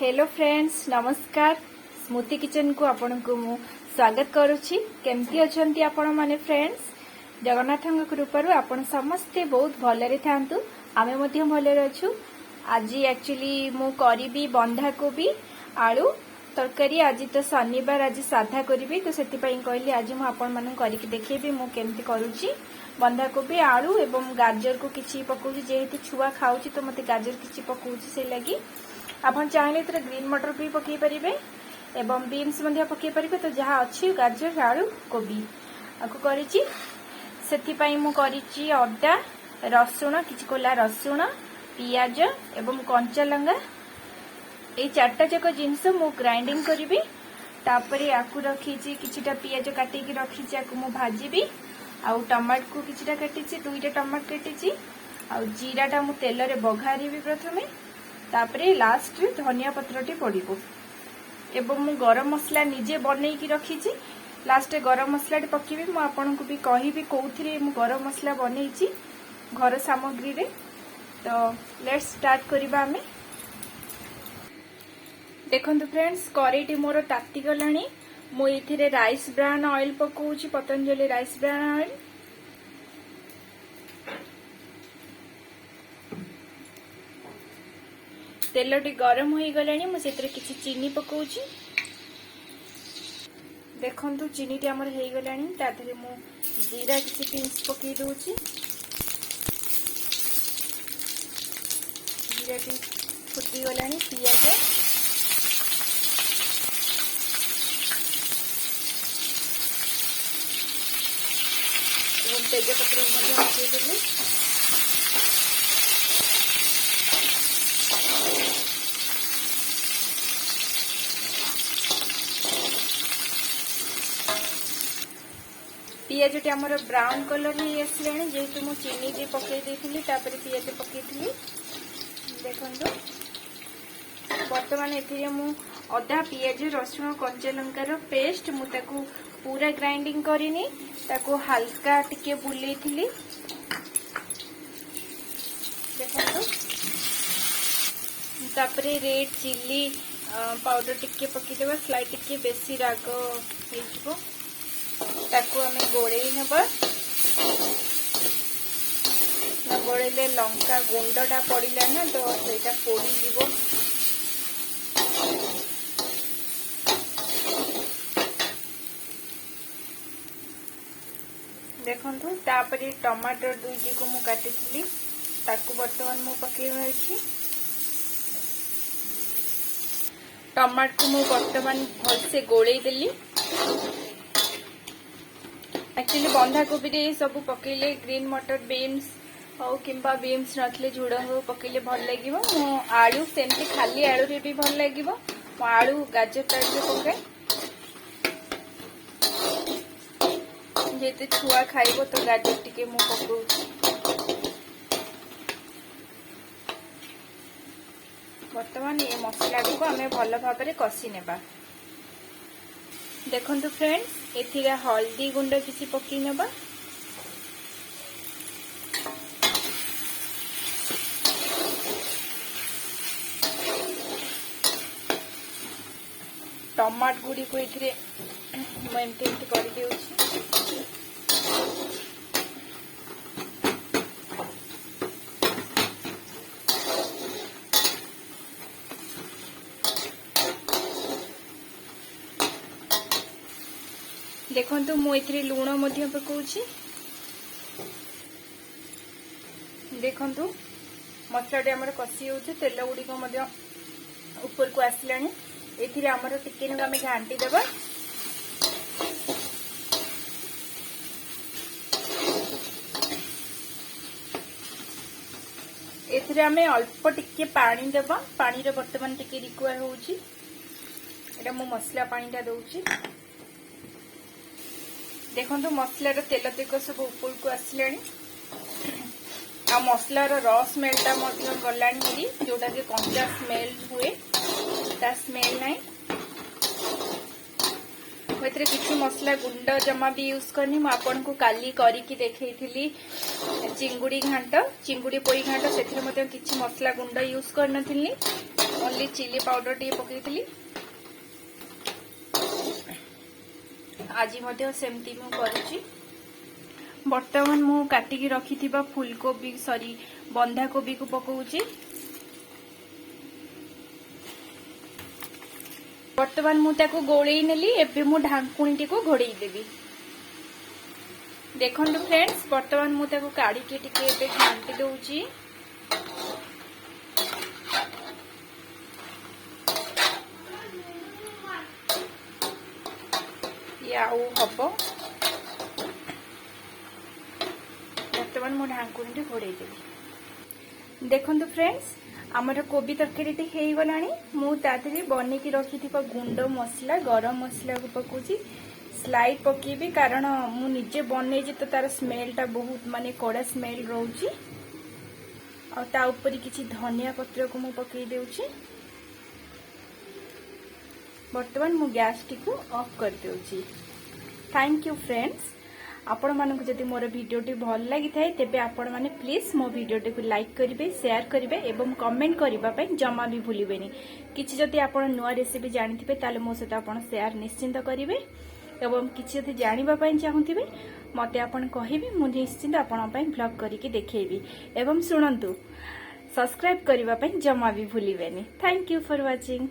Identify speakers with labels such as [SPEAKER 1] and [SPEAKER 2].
[SPEAKER 1] Hello friends, नमस्कार। स्मृति kitchen को आपण को मु स्वागत करुछि। केमती अछंती आपण माने फ्रेंड्स? जगन्नाथ कृपारु आपण समस्ते बहुत भलरे थांतु। आमे मध्य भलरे अछु। आज एक्चुअली मु करिबी बंधा कोबी आलू तरकारी। आज तो शनिवार, आज साधा करिबी, तो सेति पई कहली आज मु आपण माने करिक देखैबी मु केमती करूछि। बंधा कोबी आलू एवं गाजर को किछि पकोछि, जेहेतु छुआ खाउछि तो मते गाजर किछि पकोछि, से लागि आपण चाहिले तो ग्रीन मटर भी पकई पारे एवं बीन्स पकई पारे। तो जहाँ अच्छी गाजर आलू कोबी आपको करिछि, सेति मु करिछि अदा रसुण, किछि कोला रसुण, पियाज एवं कंचा लंगा, ये चारटा जाक जिनस मु ग्राइंडिंग करिबी। तापरे आकु रखिछि किछिटा पियाज काटिकी रखिछि, आकु मु भाजिबी। आउ टमाटर को किछिटा काटिछि, दुईटा टमाटर काटिछि। आउ जीराटा मु तेल रे बघारिबी प्रथमे, तापरे लास्ट रे धनिया पत्रटी पड़िबो। एवं मु गरम मसला निजे बनैकी रखिछि, लास्ट गरम मसला पकेबी। मु आपन को भी कहिबी कोउथिरे मु गरम मसला बनैछि घर सामग्री रे। तो लेट्स स्टार्ट करिबा हमें। देखंतु फ्रेंड्स, करेटी मोर ताती गलानी। मु एथिरे राइस ब्रान ऑयल पकोउछि, पतंजलि राइस ब्रान ऑयल। तेलटी गरम हो गलानी, मु सेतरे किछि चीनी पकोउछि। देखंतु चीनीटी हमर हे गलानी, ताथरे मु जीरा किछि पिंच पकई दोछि। जीराटी फुटी गलानी, पियाज एवं तेजपत्र मध्य पकई देली। पियाज टी हमर ब्राउन कलर ही आसलानी, जेहेतु मु चीनी भी पकई देथिली, तापर पियाज पकईथिली। देखंतु वर्तमान एथिरे मु अदा पियाज रसुण कंचा लंकार पेस्ट मु ताकू पूरा ग्राइंडिंग करिनी, ताकू हल्का टिके बुलेइथिली। देखंतु तापरे रेड चिल्ली पाउडर टिके पकई देबा, स्लाइट टिके बेसी राग हेजिबो। ताकू हमें गोड़े नबा। गोड़े लंका गुंडटा पड़ा ना, तो सेटा पोड़ी जीवो। देखंतु तापरे टमाटर दुईटी को मु काटिथिली, ताकू वर्तमान मु पकेइबा अछि। टमाटर को मु वर्तमान भलसे गोड़े देली। एक्चुअली बंधा कोबी रे सब पकेले ग्रीन मटर बीन्स हो किंबा बीन्स नथले झुड़ हो पकेले भल लागिवो। मो आलू सेमती खाली आलू रे भी भल लागिवो। मो आलू गाजर टाइप रे पकाए, जेते छुआ खाइबो तो गाजर टिके मु पकाउछि। वर्तमान ये मसला को हमें भल भाव में कषि नेबा। देखंतु फ्रेंड्स, एथिरे हल्दी गुंड किसी पकई नबा। टमाटर गुड़ी को एथिरे म एमती एमती कर देउछि। देखंतु मु एथिरे लूण मध्य पकाउछि। देखंतु मसलाटी हमर कषि होउछि, तेल गुडी को मध्य ऊपर को आसलानी। एथिरे हमर टिके न हम घांटी देबा। एथिरे हमें अल्प टिके पानी देबा। पानी रे वर्तमान टिके रिक्वायर होउछि। एटा मु मसला पानीटा दउछि। देखंतु मसलार तेल तक सब ऊपर को आसलानी। आ मसलार रस स्मेलटा मध्य गलानी, जोटा कि कंचा स्मेल हुए, ता स्मेल नाही। एथिरे किछि मसला गुंड जमा भी यूज करनी। मु आपन को काली करिकी देखैथिली चिंगुड़ी घांट, चिंगुड़ी पोई घांट, सेथिरे मध्य किछि मसला गुंड यूज करनथिली। ओनली चिली पाउडर टी पकईली आज सेमती मु करुची। बर्तमान मु काटिकी रखिथिबा फूलकोबी सॉरी बंधा कोबी को पकाउची। बर्तमान मु ताको गोळेई नेली एबे मु ढांकुणी टी को घोड़ेई देबी। देखंतु फ्रेंड्स बर्तमान मु ताको काढी के टिके एबे घांटी दउची। याऊ हबो बर्तमान मु ढांकुणी टी घोड़ेई देबी। देखंतु फ्रेंड्स आमर कोबी तरकारी टी हेई गलानी। मु तातरी बनेकी रखिथिबा गुंड मसला गरम मसला को पकोची। स्लाइड पकेबी कारण मु निजे बनेजी तो तार स्मेल टा बहुत माने कड़ा स्मेल रोची। आ ता ऊपर किछि धनिया पत्र को मु पकई देउची। वर्तमान मु गैस टी को ऑफ कर देउची। Thank you friends. आपण मानक जदि मोर वीडियोटी भल लगी थाए तेबे आपण माने प्लीज मो वीडियोटी को लाइक करिवे शेयर करिवे एवं कमेंट करिबा पय जमा भी भूलिबेनी। किछि जदि आपण नुवा रेसिपी जानिथिबे ताले मो सहित आपण शेयर निश्चिंत करिवे एवं किछि जदि जानिबा पय चाहुथिबे मते आपण कहिबे मु निश्चिंत आपण पय ब्लॉग करिके देखैबी। एवं सुनंतु सब्सक्राइब करिबा पय जमा भी भूलिबेनी। Thank you for watching.